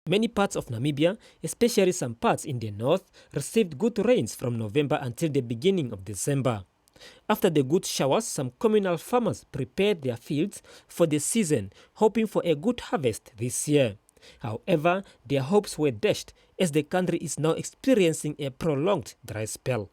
Many parts of Namibia, especially some parts in the north, received good rains from November until the beginning of December. After the good showers, some communal farmers prepared their fields for the season, hoping for a good harvest this year. However, their hopes were dashed as the country is now experiencing a prolonged dry spell.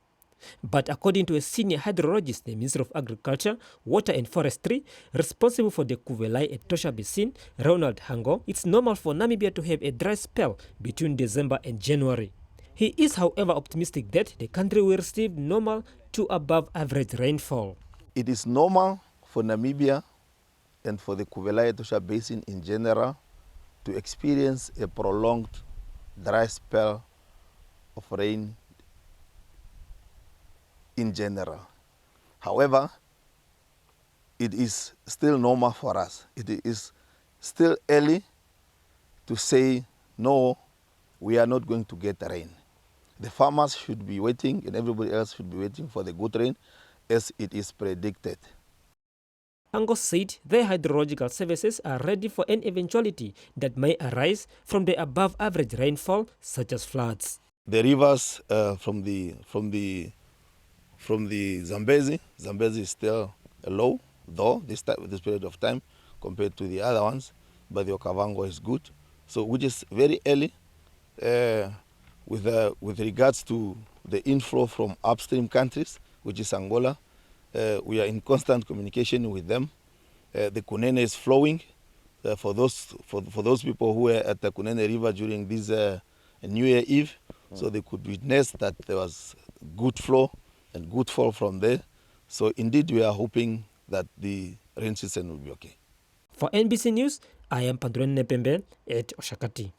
But according to a senior hydrologist, the Minister of Agriculture, Water and Forestry, responsible for the Cuvelaí-Etosha Basin, Ronald Hango, it's normal for Namibia to have a dry spell between December and January. He is, however, optimistic that the country will receive normal to above average rainfall. It is normal for Namibia and for the Cuvelaí-Etosha Basin in general to experience a prolonged dry spell of rain in general. However, it is still normal for us. It is still early to say, no, we are not going to get rain. The farmers should be waiting and everybody else should be waiting for the good rain as it is predicted. Angus said their hydrological services are ready for any eventuality that may arise from the above average rainfall, such as floods. The rivers from the Zambezi is still low, though this period of time compared to the other ones, but the Okavango is good. So which is very early with regards to the inflow from upstream countries, which is Angola. We are in constant communication with them. The Kunene is flowing. For those people who were at the Kunene River during this New Year Eve, so they could witness that there was good flow and good fall from there. So indeed, we are hoping that the rain season will be okay. For NBC News, I am Pandren Nepembe at Oshakati.